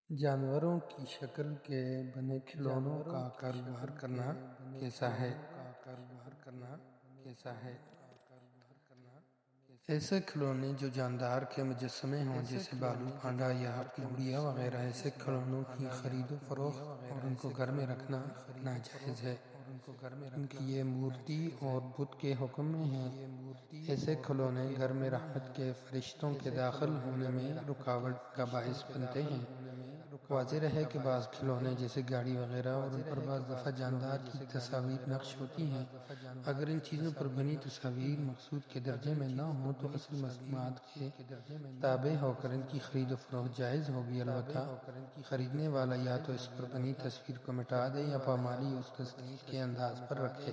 जानवरों की शक्ल के बने खिलौनों का कारोबार करना कैसा है? ऐसे खिलौने जो जानदार के मुजस्समे हों, जैसे बालू, पांडा या गुड़िया वगैरह, ऐसे खिलौनों की खरीदो फरोख्त और उनको घर में रखना नाजायज़ है, क्योंकि ये मूर्ति और बुत के हुक्म में हैं। ऐसे खिलौने घर में रहमत के फरिश्तों के दाखिल होने में रुकावट का बाइस बनते हैं। वाज़ेह है कि बाज़ खिलौने जैसे गाड़ी वगैरह और उन पर बाज़ दफ़ा जानदार की तस्वीर नक्श होती हैं। अगर इन चीज़ों पर बनी तस्वीर मकसूद के दर्जे में न हो तो असल मसनूआत के ताबे होकर इनकी खरीद फरोख्त जायज़ होगी। अलबत्ता खरीदने वाला या तो इस पर बनी तस्वीर को मिटा दे या पामाली उस तस्वीर के अंदाज पर रखे।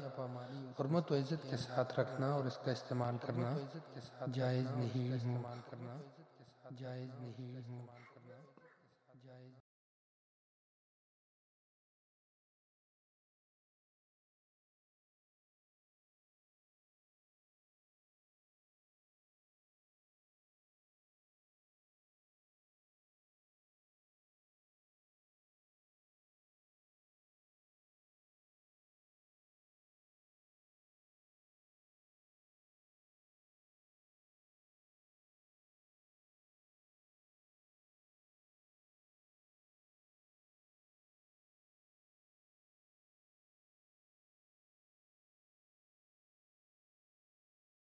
हुर्मत व इज़्ज़त के साथ रखना और इसका इस्तेमाल करना जायज़ नहीं हो।